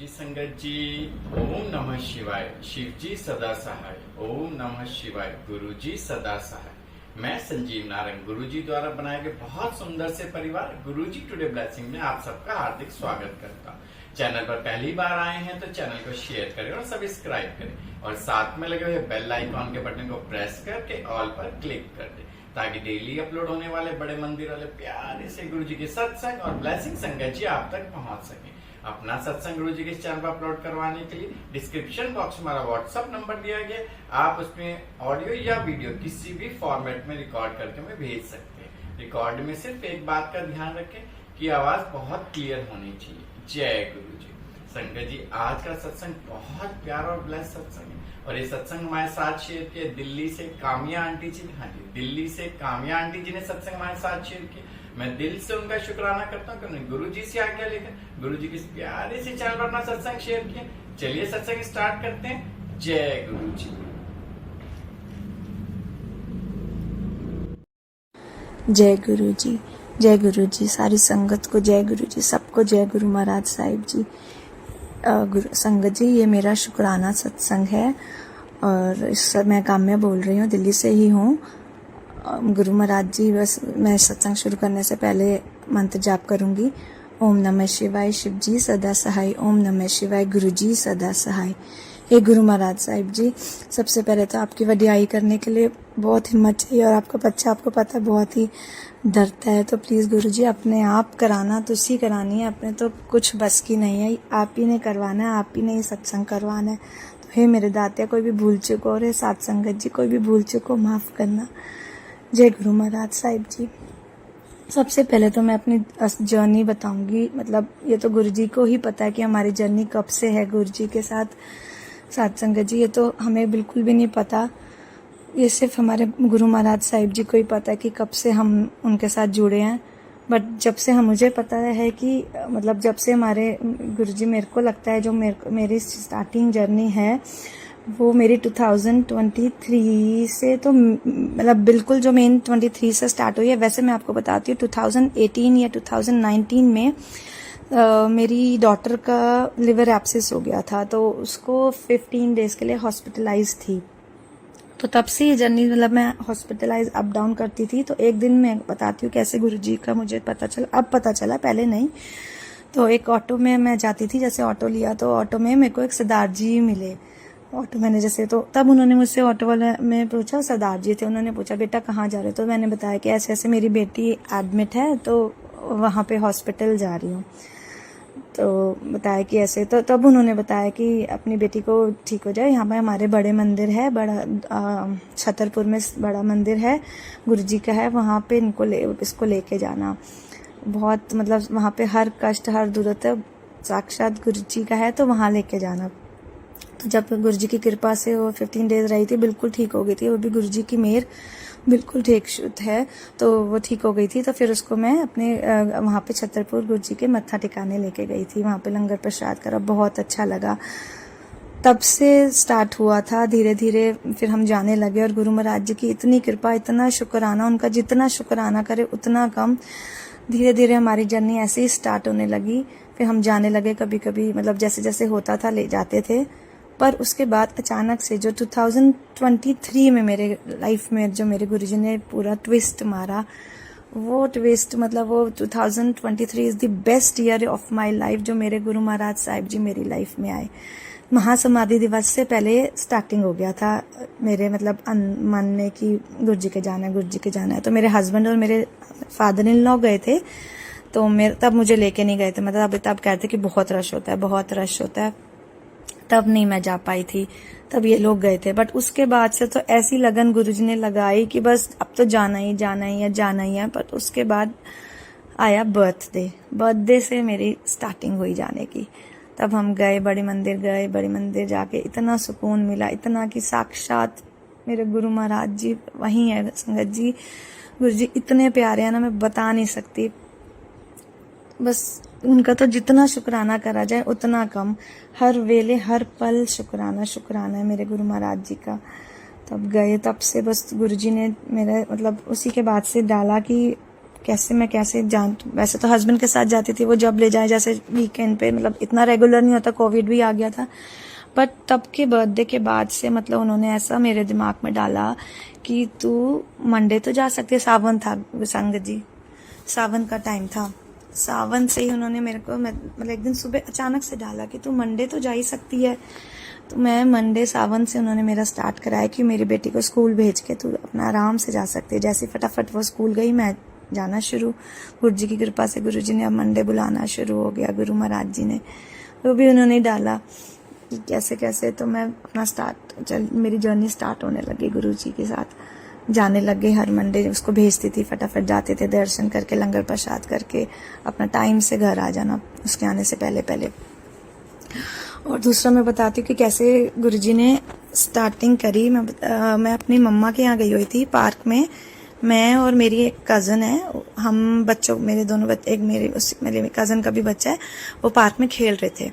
जी संगत जी, ओम नमः शिवाय। शिव जी सदा सहाय। ओम नमः शिवाय। गुरु जी सदा सहाय। मैं संजीव नारायण गुरु जी द्वारा बनाए गए बहुत सुंदर से परिवार गुरु जी टुडे ब्लेसिंग में आप सबका हार्दिक स्वागत करता हूँ। चैनल पर पहली बार आए हैं तो चैनल को शेयर करें और सब्सक्राइब करें और साथ में लगे हुए बेल आइकॉन के बटन को प्रेस करके ऑल पर क्लिक कर दें ताकि डेली अपलोड होने वाले बड़े मंदिर वाले प्यारे से गुरु जी के सत्संग और ब्लेसिंग संगत जी आप तक पहुंच सके। अपना सत्संग गुरु जी के चैनल पर अपलोड करवाने के लिए डिस्क्रिप्शन बॉक्स में हमारा व्हाट्सएप नंबर दिया गया, आप उसमें ऑडियो या वीडियो किसी भी फॉर्मेट में रिकॉर्ड करके हमें भेज सकते हैं। रिकॉर्ड में सिर्फ एक बात का ध्यान रखें कि आवाज बहुत क्लियर होनी चाहिए। जय गुरु जी। संगत जी, आज का सत्संग बहुत प्यारा और ब्लेस सत्संग है और ये सत्संग हमारे साथ शेयर किया दिल्ली से कामिया आंटी जी ने। हाँ जी, दिल्ली से कामिया आंटी जी ने सत्संग हमारे साथ शेयर किया। मैं दिल से उनका शुक्राना करता हूँ कि उन्होंने गुरु जी से आज्ञा लेकर गुरु जी के प्यारे से चैनल पर अपना सत्संग शेयर किया। चलिए सत्संग स्टार्ट करते हैं। जय गुरु जी। जय गुरु जी, जय गुरु जी। सारी संगत को जय गुरु जी, सबको जय गुरु महाराज साहिब जी। गुरु संगत जी, ये मेरा शुक्राना सत्संग है और मैं काम्या बोल रही हूँ, दिल्ली से ही हूँ। गुरु महाराज जी, बस मैं सत्संग शुरू करने से पहले मंत्र जाप करूंगी। ओम नमः शिवाय। शिव जी सदा सहाय। ओम नमः शिवाय। गुरु जी सदा सहाय। हे गुरु महाराज साहिब जी, सबसे पहले तो आपकी वडियाई करने के लिए बहुत हिम्मत चाहिए और आपका बच्चा, आपको पता है, बहुत ही डरता है। तो प्लीज़ गुरु जी, अपने आप कराना तो उसी करानी है, अपने तो कुछ बस की नहीं है, आप ही ने करवाना है, आप ही ने ही सत्संग करवाना है। तो हे मेरे दातिया, कोई भी भूल चूक हो रहे साथ संगत जी, कोई भी भूल चूक हो माफ़ करना। जय गुरु महाराज साहिब जी। सबसे पहले तो मैं अपनी जर्नी बताऊंगी, मतलब ये तो गुरु जी को ही पता है कि हमारी जर्नी कब से है गुरु जी के साथ संगत जी। ये तो हमें बिल्कुल भी नहीं पता, ये सिर्फ हमारे गुरु महाराज साहिब जी को ही पता है कि कब से हम उनके साथ जुड़े हैं। बट जब से मुझे पता है कि मतलब जब से हमारे गुरु जी, मेरे को लगता है जो मेरी स्टार्टिंग जर्नी है वो मेरी 2023 से, तो मतलब बिल्कुल जो मेन 23 से स्टार्ट हुई है। वैसे मैं आपको बताती हूँ 2018 या 2019 में मेरी डॉटर का लिवर एब्सिस हो गया था, तो उसको 15 डेज के लिए हॉस्पिटलाइज थी। तो तब से ये जर्नी, मतलब मैं हॉस्पिटलाइज अप डाउन करती थी। तो एक दिन मैं बताती हूँ कैसे गुरुजी का मुझे पता चला, अब पता चला, पहले नहीं। तो एक ऑटो में मैं जाती थी, जैसे ऑटो लिया तो ऑटो में मेरे को एक सरदार जी मिले ऑटो मैनेजर से। तो तब उन्होंने मुझसे, ऑटो वाले में पूछा, सरदार जी थे, उन्होंने पूछा बेटा कहाँ जा रहे हो? तो मैंने बताया कि ऐसे ऐसे मेरी बेटी एडमिट है तो वहाँ पे हॉस्पिटल जा रही हूँ। तो बताया कि ऐसे, तो तब उन्होंने बताया कि अपनी बेटी को ठीक हो जाए, यहाँ पे हमारे बड़े मंदिर है, बड़ा छतरपुर में बड़ा मंदिर है गुरु जी का है, वहाँ पे इसको लेके जाना। बहुत मतलब वहाँ पे हर कष्ट, हर दूरत साक्षात गुरु जी का है, तो वहाँ लेके जाना। तो जब गुरु जी की कृपा से वो 15 डेज रही थी, बिल्कुल ठीक हो गई थी, वो भी गुरु जी की मेहर, बिल्कुल ठीक शुद्ध है, तो वो ठीक हो गई थी। तो फिर उसको मैं अपने वहाँ पे छतरपुर गुरु जी के मत्था टिकाने लेके गई थी, वहाँ पे लंगर प्रसाद करा, बहुत अच्छा लगा। तब से स्टार्ट हुआ था धीरे धीरे, फिर हम जाने लगे और गुरु महाराज जी की इतनी कृपा, इतना शुक्राना उनका, जितना शुक्राना करे उतना कम। धीरे धीरे हमारी जर्नी ऐसे ही स्टार्ट होने लगी, फिर हम जाने लगे, कभी कभी मतलब जैसे जैसे होता था ले जाते थे। पर उसके बाद अचानक से जो 2023 में मेरे लाइफ में जो मेरे गुरुजी ने पूरा ट्विस्ट मारा, वो ट्विस्ट मतलब वो 2023 is the best year of my life, जो मेरे गुरु महाराज साहिब जी मेरी लाइफ में आए। महासमाधि दिवस से पहले स्टार्टिंग हो गया था मेरे, मतलब मन में कि गुरु जी के जाना है, गुरु जी के जाना है। तो मेरे हस्बैंड और मेरे फादर इन लॉ गए थे, तो मेरे तब मुझे लेके नहीं गए थे, मतलब तब कहते कि बहुत रश होता है, बहुत रश होता है, तब नहीं मैं जा पाई थी, तब ये लोग गए थे। बट उसके बाद से तो ऐसी लगन गुरुजी ने लगाई कि बस अब तो जाना ही जाना ही है, जाना ही है। पर उसके बाद आया बर्थडे से मेरी स्टार्टिंग हुई जाने की। तब हम गए, बड़ी मंदिर जाके इतना सुकून मिला, इतना कि साक्षात मेरे गुरु महाराज जी वहीं है। संगत जी, गुरु जी इतने प्यारे हैं ना, मैं बता नहीं सकती। बस उनका तो जितना शुक्राना करा जाए उतना कम, हर वेले हर पल शुक्राना है मेरे गुरु महाराज जी का। तब गए, तब से बस गुरुजी ने मेरे मतलब उसी के बाद से डाला कि कैसे जान, वैसे तो हस्बैंड के साथ जाती थी, वो जब ले जाए, जैसे वीकेंड पे, मतलब इतना रेगुलर नहीं होता, कोविड भी आ गया था। बट तब के बर्थडे के बाद से मतलब उन्होंने ऐसा मेरे दिमाग में डाला कि तू मंडे तो जा सकती है। सावन था संगत जी, सावन का टाइम था, सावन से ही उन्होंने मेरे को मतलब एक दिन सुबह अचानक से डाला कि तू मंडे तो जा ही सकती है। तो मैं मंडे सावन से उन्होंने मेरा स्टार्ट कराया कि मेरी बेटी को स्कूल भेज के तू अपना आराम से जा सकती है। जैसे फटाफट वो स्कूल गई, मैं जाना शुरू। गुरु जी की कृपा से गुरु जी ने अब मंडे बुलाना शुरू हो गया, गुरु महाराज जी ने, वो भी उन्होंने डाला कि कैसे कैसे। तो मैं अपना मेरी जर्नी स्टार्ट होने लगी गुरु जी के साथ, जाने लग गई। हर मंडे उसको भेजती थी, फटाफट जाते थे, दर्शन करके लंगर प्रसाद करके अपना टाइम से घर आ जाना, उसके आने से पहले पहले। और दूसरा मैं बताती हूँ कि कैसे गुरुजी ने स्टार्टिंग करी। मैं अपनी मम्मा के यहाँ गई हुई थी पार्क में, मैं और मेरी एक कज़न है, हम बच्चों, मेरे दोनों बच्चे, एक मेरे कज़न का भी बच्चा है, वो पार्क में खेल रहे थे।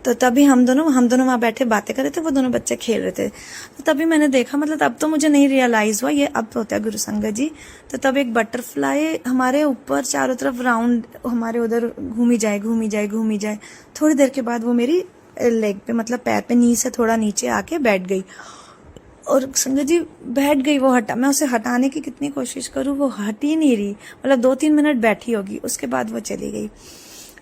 तो तभी हम दोनों वहां बैठे बातें कर रहे थे, वो दोनों बच्चे खेल रहे थे। तो तभी मैंने देखा, मतलब अब तो मुझे नहीं रियलाइज हुआ, ये अब होता है गुरु संगत जी। तो तब एक बटरफ्लाई हमारे ऊपर चारों तरफ राउंड हमारे उधर घूमी जाए। थोड़ी देर के बाद वो मेरी लेग पे, मतलब पैर पे, नी से थोड़ा नीचे आके बैठ गई। और संगत जी बैठ गई, वो हटा, मैं उसे हटाने की कितनी कोशिश करूं, वो हट ही नहीं रही, मतलब 2-3 मिनट बैठी होगी, उसके बाद वो चली गई।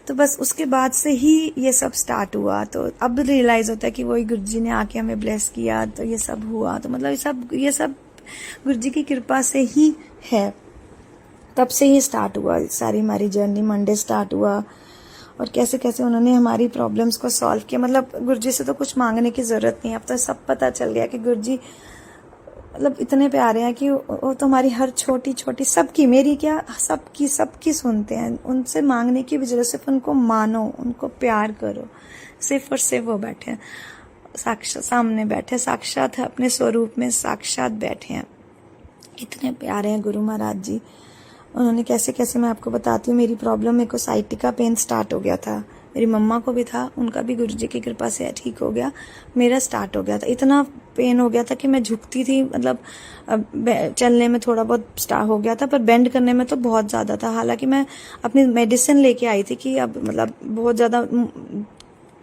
तो बस उसके बाद से ही ये सब स्टार्ट हुआ। तो अब रियलाइज होता है कि वही गुरुजी ने आके हमें ब्लेस किया, तो ये सब हुआ। तो मतलब ये सब गुरुजी की कृपा से ही है, तब से ही स्टार्ट हुआ सारी हमारी जर्नी। मंडे स्टार्ट हुआ और कैसे कैसे उन्होंने हमारी प्रॉब्लम्स को सॉल्व किया। मतलब गुरुजी से तो कुछ मांगने की जरूरत नहीं, अब तो सब पता चल गया कि गुरुजी मतलब इतने प्यारे हैं कि वो तो हमारी हर छोटी छोटी, सबकी, मेरी क्या, सबकी सुनते हैं। उनसे मांगने की भी जरूरत, सिर्फ उनको मानो, उनको प्यार करो, सिर्फ और सिर्फ वो बैठे हैं साक्षात, सामने बैठे, साक्षात है, अपने स्वरूप में साक्षात बैठे हैं। इतने प्यारे हैं गुरु महाराज जी। उन्होंने कैसे कैसे, मैं आपको बताती हूँ। मेरी प्रॉब्लम, मेरे को साइटिका पेन स्टार्ट हो गया था, मेरी मम्मा को भी था, उनका भी गुरुजी की कृपा से ठीक हो गया, मेरा स्टार्ट हो गया था। इतना पेन हो गया था कि मैं झुकती थी, मतलब चलने में थोड़ा बहुत स्टार्ट हो गया था, पर बेंड करने में तो बहुत ज्यादा था। हालांकि मैं अपनी मेडिसिन लेके आई थी कि अब मतलब बहुत ज्यादा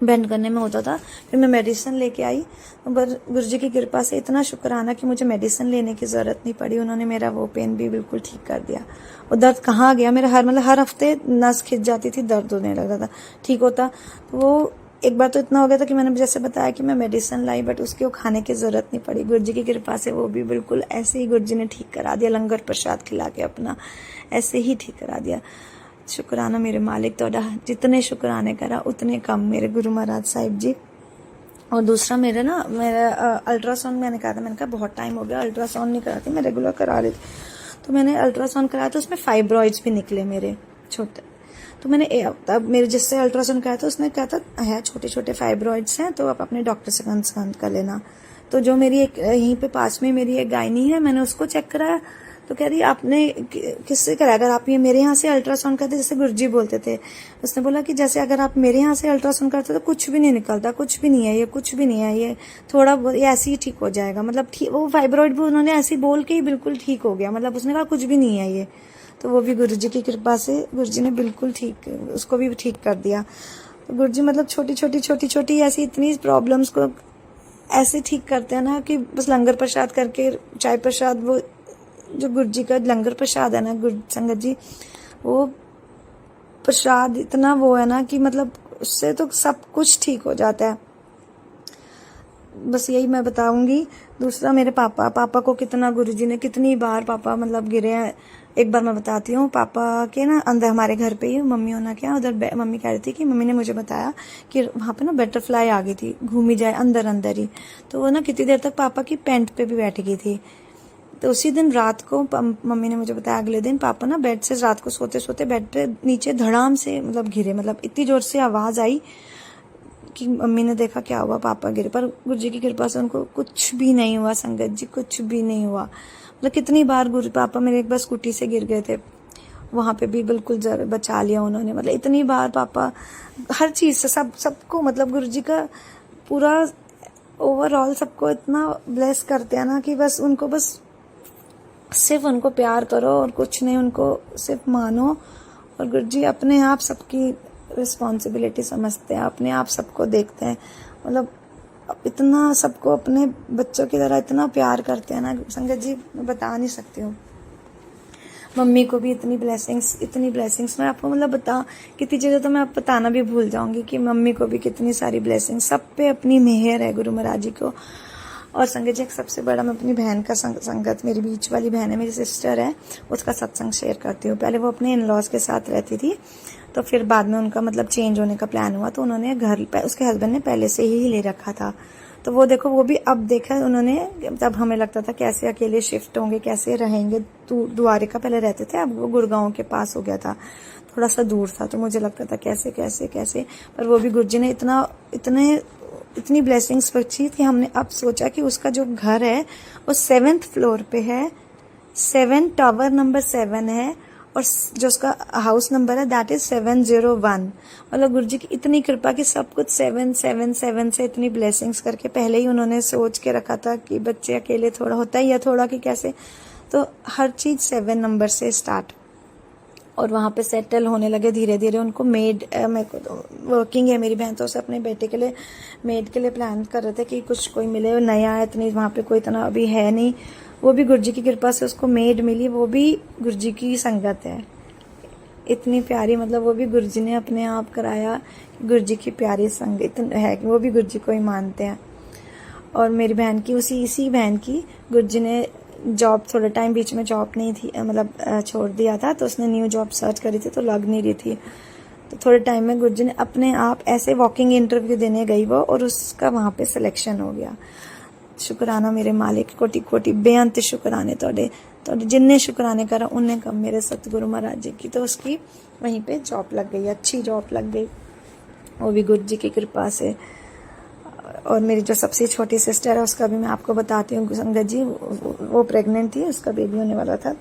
बेंड करने में होता था, फिर मैं मेडिसिन लेके आई। पर गुरुजी की कृपा से इतना शुक्राना कि मुझे मेडिसिन लेने की जरूरत नहीं पड़ी, उन्होंने मेरा वो पेन भी बिल्कुल ठीक कर दिया। वो दर्द कहाँ गया मेरा, हर हफ्ते नस खिंच जाती थी, दर्द होने लगता था, ठीक होता। तो वो एक बार तो इतना हो गया था कि मैंने जैसे बताया कि मैं मेडिसिन लाई, बट उसकी वो खाने की जरूरत नहीं पड़ी। गुरुजी की कृपा से वो भी बिल्कुल ऐसे ही गुरुजी ने ठीक करा दिया, लंगर प्रसाद खिला के अपना ऐसे ही ठीक करा दिया। शुक्राना मेरे मालिक, तोड़ा जितने शुक्राने करा उतने कम मेरे गुरु महाराज साहिब जी। और दूसरा मेरा अल्ट्रासाउंड मैंने कहा बहुत टाइम हो गया अल्ट्रासाउंड नहीं कराती, मैं रेगुलर करा रही थी। तो मैंने अल्ट्रासाउंड कराया तो उसमें फाइब्रॉइड्स भी निकले मेरे छोटे। तो मैंने अब मेरे जिससे अल्ट्रासाउंड कराया था उसने कहा था है छोटे छोटे फाइब्रॉइड्स हैं, तो आप अपने डॉक्टर से कंसल्ट कर लेना। तो जो मेरी एक यहीं पे पास में मेरी एक गायनी है, मैंने उसको चेक कराया, तो कह रही आपने किससे कराया, अगर आप ये मेरे यहाँ से अल्ट्रासाउंड करते, जैसे गुरुजी बोलते थे, उसने बोला कि जैसे अगर आप मेरे यहाँ से अल्ट्रासाउंड करते तो कुछ भी नहीं निकलता, कुछ भी नहीं है, ये कुछ भी नहीं है, ये थोड़ा ये ऐसे ही ठीक हो जाएगा। मतलब वो फाइब्रॉइड भी उन्होंने ऐसे बोल के ही बिल्कुल ठीक हो गया, मतलब उसने कहा कुछ भी नहीं है ये। तो वो भी गुरुजी की कृपा से गुरुजी ने बिल्कुल ठीक, उसको भी ठीक कर दिया। तो गुरुजी मतलब छोटी छोटी ऐसी इतनी प्रॉब्लम्स को ऐसे ठीक करते हैं ना कि बस लंगर प्रसाद करके, चाय प्रसाद, वो जो गुरुजी का लंगर प्रसाद है ना गुरु संगत जी, वो प्रसाद इतना वो है ना कि मतलब उससे तो सब कुछ ठीक हो जाता है। बस यही मैं बताऊंगी। दूसरा मेरे पापा को कितना गुरुजी ने, कितनी बार पापा मतलब गिरे हैं। एक बार मैं बताती हूँ, पापा के ना अंदर हमारे घर पे ही मम्मी होना क्या उधर, मम्मी कह रही थी कि मम्मी ने मुझे बताया कि वहां पे ना बटरफ्लाई आ गई थी, घूमी जाए अंदर ही। तो वो ना कितनी देर तक पापा की पैंट पे भी बैठ गई थी। तो उसी दिन रात को मम्मी ने मुझे बताया, अगले दिन पापा ना बेड से रात को सोते सोते बेड पे नीचे धड़ाम से मतलब गिरे, मतलब इतनी जोर से आवाज आई कि मम्मी ने देखा क्या हुआ, पापा गिरे। पर गुरुजी की कृपा से उनको कुछ भी नहीं हुआ संगत जी, कुछ भी नहीं हुआ। मतलब कितनी बार पापा मेरे एक बार स्कूटी से गिर गए थे, वहां पे भी बिल्कुल बचा लिया उन्होंने। मतलब इतनी बार पापा हर चीज से सबको मतलब गुरुजी का पूरा ओवरऑल सबको इतना ब्लेस करते हैं ना कि बस उनको बस सिर्फ उनको प्यार करो और कुछ नहीं, उनको सिर्फ मानो। और गुरुजी अपने आप सबकी रिस्पॉन्सिबिलिटी समझते हैं, अपने आप सबको देखते हैं, मतलब इतना सबको अपने बच्चों की तरह इतना प्यार करते हैं ना संगत जी, मैं बता नहीं सकती हूँ। मम्मी को भी इतनी ब्लेसिंग्स मैं आपको मतलब बता, कितनी चीज़ें तो मैं आप बताना भी भूल जाऊंगी कि मम्मी को भी कितनी सारी ब्लेसिंग्स, सब पे अपनी मेहर है गुरु महाराज जी को। और संगत जी एक सबसे बड़ा मैं अपनी बहन का संगत, मेरी बीच वाली बहन है, मेरी सिस्टर है, उसका सत्संग शेयर करती हूँ। पहले वो अपने इन लॉज के साथ रहती थी, तो फिर बाद में उनका मतलब चेंज होने का प्लान हुआ, तो उन्होंने घर, उसके हस्बैंड ने पहले से ही ले रखा था। तो वो देखो, वो भी अब देखा उन्होंने, तब हमें लगता था कैसे अकेले शिफ्ट होंगे, कैसे रहेंगे। द्वारिका पहले रहते थे, अब वो गुड़गांव के पास हो गया था, थोड़ा सा दूर था, तो मुझे लगता था कैसे कैसे कैसे, पर वो भी गुरुजी ने इतनी ब्लेसिंग्स बख्शी कि हमने अब सोचा कि उसका जो घर है वो 7th फ्लोर पे है, 7 टावर नंबर 7 है, और जो उसका हाउस नंबर है दैट इज 701। मतलब गुरुजी की इतनी कृपा कि सब कुछ 777 से इतनी ब्लेसिंग्स करके पहले ही उन्होंने सोच के रखा था कि बच्चे अकेले थोड़ा होता ही है थोड़ा कि कैसे, तो हर चीज 7 नंबर से स्टार्ट। और वहाँ पे सेटल होने लगे धीरे धीरे। उनको मेड, मेरे को तो वर्किंग है मेरी बहन, तो उसे अपने बेटे के लिए मेड के लिए प्लान कर रहे थे कि कुछ कोई मिले, नया है, इतनी वहाँ पे कोई इतना अभी है नहीं। वो भी गुरुजी की कृपा से उसको मेड मिली, वो भी गुरुजी की संगत है, इतनी प्यारी, मतलब वो भी गुरुजी ने अपने आप कराया। गुरुजी की प्यारी संगत है कि वो भी गुरुजी को ही मानते हैं। और मेरी बहन की इसी बहन की गुरुजी ने जॉब, थोड़ा टाइम बीच में जॉब नहीं थी, मतलब छोड़ दिया था, तो उसने न्यू जॉब सर्च करी थी तो लग नहीं रही थी, तो थोड़े टाइम में गुरुजी ने अपने आप ऐसे वॉकिंग इंटरव्यू देने गई वो, और उसका वहाँ पे सिलेक्शन हो गया। शुक्राना मेरे मालिक, कोटि कोटि बेअंत शुक्राने तोड़े जिन्ने शुक्राने करा उन्ने कम मेरे सतगुरु महाराज जी की। तो उसकी वहीं पे जॉब लग गई, अच्छी जॉब लग गई, वो भी गुरुजी की कृपा से। और मेरी जो सबसे छोटी सिस्टर है उसका भी मैं आपको बताती हूँ संगत जी, वो प्रेग्नेंट थी, उसका बेबी होने वाला था,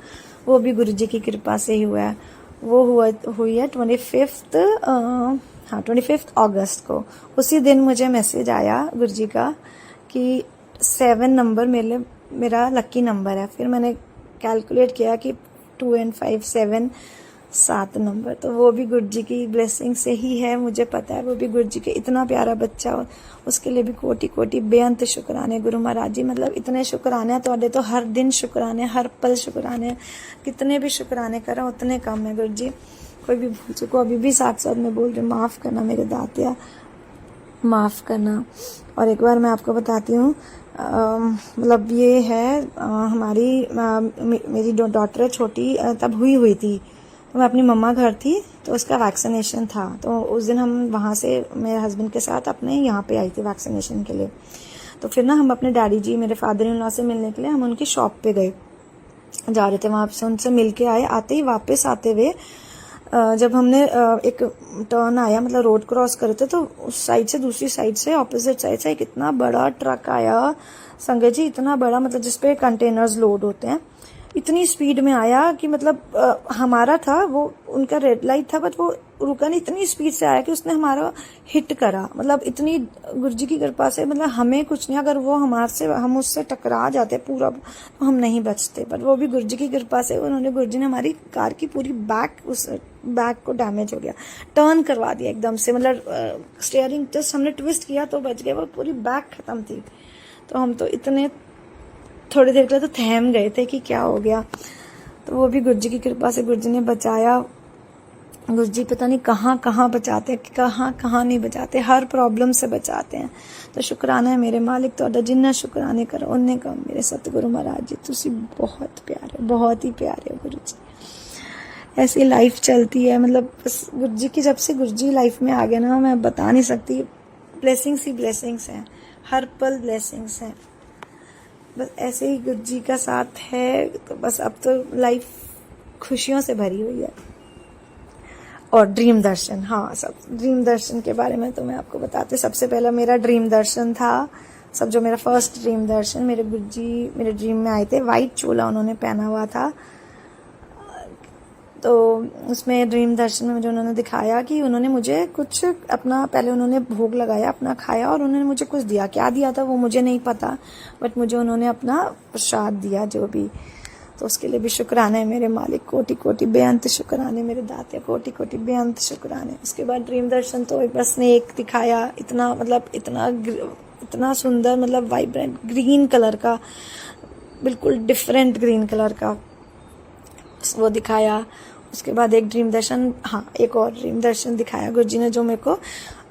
वो भी गुरुजी की कृपा से ही हुआ है। वो हुई है 25 अगस्त को। उसी दिन मुझे मैसेज आया गुरुजी का कि 7 नंबर मेरा लकी नंबर है। फिर मैंने कैलकुलेट किया कि 2 and 5 7 7 नंबर, तो वो भी गुरुजी की ब्लेसिंग से ही है, मुझे पता है। वो भी गुरुजी के इतना प्यारा बच्चा, उसके लिए भी कोटि कोटि बेअंत शुक्राने गुरु महाराज जी। मतलब इतने शुक्राने तोड़े, तो हर दिन शुक्राने, हर पल शुक्राने, कितने भी शुक्राने करा उतने कम है गुरुजी। कोई भी भूल चुको, अभी भी साथ साथ में बोल रही, माफ करना मेरे दातिया, माफ करना। और एक बार मैं आपको बताती हूँ, मतलब ये है हमारी मेरी डॉटर है छोटी, तब हुई थी, तो मैं अपनी मम्मा घर थी, तो उसका वैक्सीनेशन था, तो उस दिन हम वहाँ से मेरे हस्बैंड के साथ अपने यहाँ पे आई थी वैक्सीनेशन के लिए। तो फिर ना हम अपने डैडी जी, मेरे फादर इन लॉ से मिलने के लिए हम उनकी शॉप पे गए, जा रहे थे, वहाँ से उनसे मिल के आए। वापस आते हुए जब हमने एक टर्न आया, मतलब रोड क्रॉस करे थे, तो उस साइड से, दूसरी साइड से, ऑपोजिट साइड से एक इतना बड़ा ट्रक आया संगत जी, इतना बड़ा, मतलब जिसपे कंटेनर्स लोड होते हैं, इतनी स्पीड में आया कि मतलब हमारा था वो, उनका रेड लाइट था, बट वो रुका नहीं, इतनी स्पीड से आया कि उसने हमारा हिट करा। मतलब इतनी गुरुजी की कृपा से, मतलब हमें कुछ नहीं, अगर वो हम उससे टकरा जाते पूरा, तो हम नहीं बचते, पर वो भी गुरुजी की कृपा से, उन्होंने, गुरुजी ने हमारी कार की पूरी बैक को डैमेज हो गया, टर्न करवा दिया एकदम से, मतलब स्टीयरिंग जस्ट हमने ट्विस्ट किया तो बच गए, वो पूरी बैक खत्म थी। तो हम तो इतने थोड़ी देर के लिए तो थम गए थे कि क्या हो गया। तो वो भी गुरुजी की कृपा से गुरुजी ने बचाया। गुरुजी पता नहीं कहाँ कहाँ बचाते हैं, कहाँ नहीं बचाते, हर प्रॉब्लम से बचाते हैं। तो शुक्राना है मेरे मालिक, तो जिन्ना शुक्राने करो उन्ने कम मेरे सतगुरु महाराज जी, तुसी बहुत प्यारे, बहुत ही प्यारे हो गुरु जी। ऐसी लाइफ चलती है, मतलब बस गुरुजी की, जब से गुरुजी लाइफ में आ गया ना, मैं बता नहीं सकती, ब्लेसिंग्स ही ब्लेसिंग्स हैं, हर पल ब्लेसिंग्स हैं। बस ऐसे ही गुरुजी का साथ है, तो बस अब तो लाइफ खुशियों से भरी हुई है। और ड्रीम दर्शन, हाँ, सब ड्रीम दर्शन के बारे में तो मैं आपको बताती। सबसे पहला मेरा ड्रीम दर्शन था, जो मेरा फर्स्ट ड्रीम दर्शन, मेरे गुरुजी मेरे ड्रीम में आए थे, वाइट चोला उन्होंने पहना हुआ था। तो उसमें ड्रीम दर्शन में मुझे उन्होंने दिखाया कि उन्होंने मुझे कुछ अपना, पहले उन्होंने भोग लगाया, अपना खाया, और उन्होंने मुझे कुछ दिया, क्या दिया था वो मुझे नहीं पता, बट मुझे उन्होंने अपना प्रसाद दिया जो भी। तो उसके लिए भी शुक्राना है मेरे मालिक, कोटि कोटि बेअंत शुक्राने मेरे दाते, कोटि कोटि बेअंत शुक्राने। उसके बाद ड्रीम दर्शन तो बस ने एक दिखाया, इतना मतलब इतना सुंदर, मतलब वाइब्रेंट ग्रीन कलर का, बिल्कुल डिफरेंट ग्रीन कलर का वो दिखाया। उसके बाद एक ड्रीम दर्शन, हाँ एक और ड्रीम दर्शन दिखाया गुरुजी ने, जो मेरे को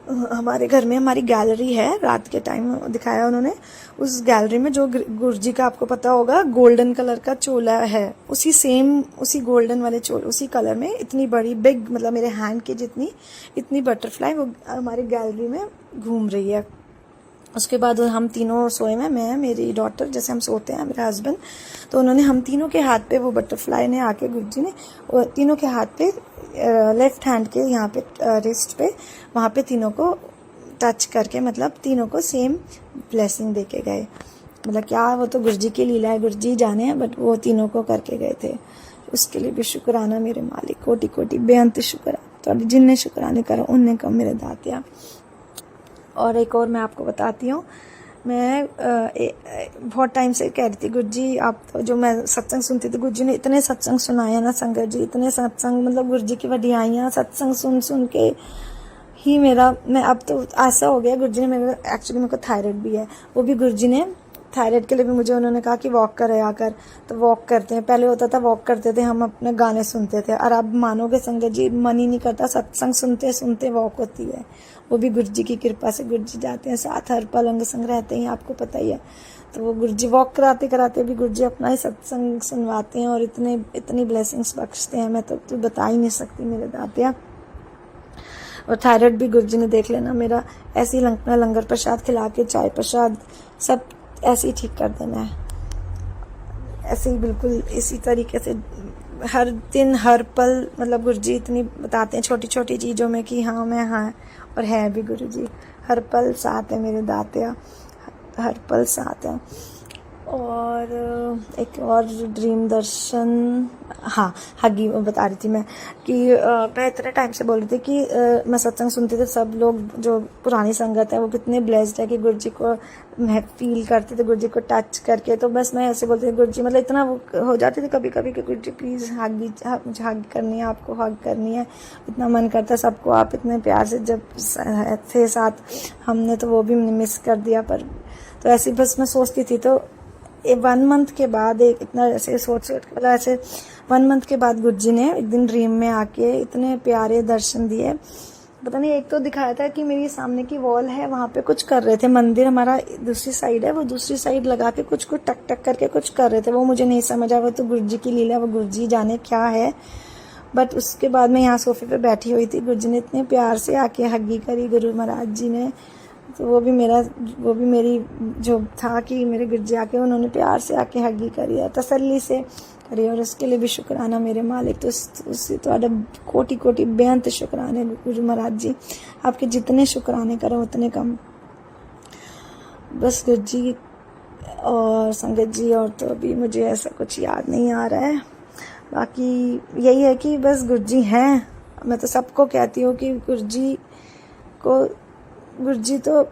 हमारे घर में हमारी गैलरी है, रात के टाइम दिखाया उन्होंने। उस गैलरी में जो गुरुजी का आपको पता होगा गोल्डन कलर का चोला है, उसी गोल्डन वाले चोले, उसी कलर में इतनी बड़ी बिग, मतलब मेरे हैंड की जितनी, इतनी बटरफ्लाई वो हमारी गैलरी में घूम रही है। उसके बाद हम तीनों सोए में, मैं, मेरी डॉटर, जैसे हम सोते हैं, मेरे हस्बैंड, तो उन्होंने हम तीनों के हाथ पे, वो बटरफ्लाई ने आके गुरुजी ने तीनों के हाथ पे, लेफ्ट हैंड के यहाँ पे रिस्ट पे, वहाँ पे तीनों को टच करके, मतलब तीनों को सेम ब्लेसिंग दे के गए। मतलब क्या, वो तो गुरुजी की लीला है, गुरुजी जाने हैं, बट वो तीनों को करके गए थे। उसके लिए भी शुक्राना मेरे मालिक, कोटि कोटि बेअंत शुक्राना। तो जिनने शुक्राने करा उनने कम मेरे दातिया। और एक और मैं आपको बताती हूँ, मैं बहुत टाइम से कह रही थी, गुरुजी आप तो, जो मैं सत्संग सुनती थी, गुरुजी ने इतने सत्संग सुनाया ना संगत जी, इतने सत्संग, मतलब गुरुजी की वडियाइयाँ सत्संग सुन सुन के ही मैं अब तो ऐसा हो गया, गुरुजी ने एक्चुअली मेरे को थायराइड भी है, वो भी गुरुजी ने थायराइड के लिए भी मुझे उन्होंने कहा कि वॉक कराया कर, तो वॉक करते हैं। पहले होता था वॉक करते थे, हम अपने गाने सुनते थे, और अब मानोगे संगत जी मन ही नहीं करता, सत्संग सुनते सुनते वॉक होती है। वो भी गुरुजी की कृपा से, गुरुजी जाते हैं साथ, हर पल अंग संग रहते हैं, आपको पता ही है। तो वो गुरुजी वॉक कराते कराते भी गुरुजी अपना ही सत्संग सुनवाते हैं, और इतनी ब्लेसिंग्स बख्शते हैं, मैं तो बता ही नहीं सकती मेरे दातिया। और थायराइड भी गुरुजी ने देख लेना मेरा, ऐसी लंगर प्रसाद खिला के, चाय प्रसाद सब ऐसे ही ठीक कर देना है, ऐसे ही बिल्कुल इसी तरीके से हर दिन हर पल, मतलब गुरुजी इतनी बताते हैं छोटी छोटी चीज़ों में कि हाँ मैं, हाँ और है भी गुरुजी, हर पल साथ है मेरे दातिया, हर पल साथ है। और एक और ड्रीम दर्शन, हाँ हगी बता रही थी मैं कि मैं इतने टाइम से बोल रही थी कि मैं सत्संग सुनती थी, सब लोग जो पुरानी संगत है वो कितने ब्लेस्ड है कि गुरुजी को मैं फील करते थे, गुरुजी को टच करके। तो बस मैं ऐसे बोलती थी गुरुजी, मतलब इतना वो हो जाती थी कभी कभी कि गुरुजी प्लीज़ मुझे हग करनी है, आपको हग करनी है, इतना मन करता है सबको, आप इतने प्यार से जब थे साथ, हमने तो वो भी मिस कर दिया। पर तो ऐसे बस मैं सोचती थी, तो 1 मंथ के बाद, एक इतना ऐसे सोच मतलब ऐसे 1 मंथ के बाद गुरुजी ने एक दिन ड्रीम में आके इतने प्यारे दर्शन दिए। पता नहीं, एक तो दिखाया था कि मेरी सामने की वॉल है, वहाँ पे कुछ कर रहे थे, मंदिर हमारा दूसरी साइड है, वो दूसरी साइड लगा के कुछ टक टक करके कुछ कर रहे थे, वो मुझे नहीं समझ आया, वो तो गुरुजी की लीला, वो गुरुजी जाने क्या है। बट उसके बाद मैं यहाँ सोफे पे बैठी हुई थी, गुरुजी ने इतने प्यार से आके हगी करी, गुरु महाराज जी ने, तो वो भी मेरी जो था कि मेरे गुरुजी आके उन्होंने प्यार से आके हगी करी है, तसल्ली से करी, और उसके लिए भी शुक्राना मेरे मालिक। तो उससे तो कोटि कोटि बेअंत शुक्राने गुरु महाराज जी, आपके जितने शुक्राने करो उतने कम। बस गुरुजी और संगत जी, और तो अभी मुझे ऐसा कुछ याद नहीं आ रहा है। बाकी यही है कि बस गुरुजी हैं। मैं तो सबको कहती हूँ कि गुरुजी तो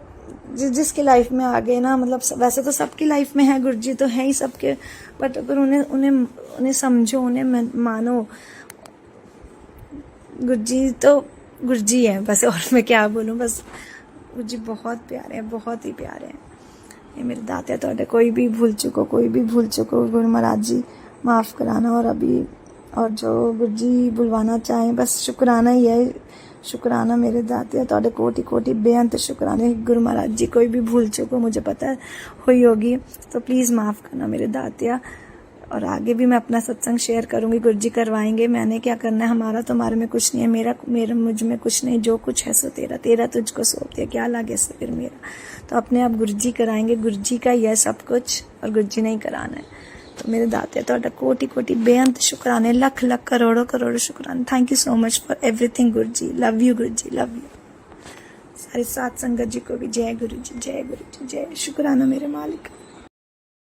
जिसकी लाइफ में आ गए ना, मतलब वैसे तो सबकी लाइफ में है, गुरुजी तो है ही सबके, बट अगर उन्हें समझो, उन्हें मानो, गुरुजी तो गुरुजी है बस, और मैं क्या बोलूँ। बस गुरुजी बहुत प्यारे हैं, बहुत ही प्यारे हैं। ये मेरे दाते तो कोई भी भूल चुको गुरु महाराज जी माफ़ कराना। और जो गुरुजी बुलवाना चाहें, बस शुक्राना ही है, शुक्राना मेरे दाते तो कोटि कोटि बेअंत शुक्राने गुरु महाराज जी। कोई भी भूल चुको मुझे पता है हुई होगी, तो प्लीज़ माफ़ करना मेरे दातिया। और आगे भी मैं अपना सत्संग शेयर करूंगी, गुरुजी करवाएंगे, मैंने क्या करना है, हमारा तुम्हारे में कुछ नहीं है, मेरा मुझ में कुछ नहीं, जो कुछ है सो तेरा तुझको सौंप दिया, क्या लागे से फिर मेरा। तो अपने आप गुरुजी कराएंगे, गुरुजी का ही है सब कुछ, और गुरुजी ने ही कराना है। तो मेरे दाते तो कोटि कोटि बेअंत शुक्राने, लख लख करोड़ों करोड़ों शुक्राने। Thank you so much for everything Guruji, love you Guruji, love you. सारी सात संगत जी को भी जय गुरुजी, जय गुरुजी, जय शुक्राना मेरे मालिक।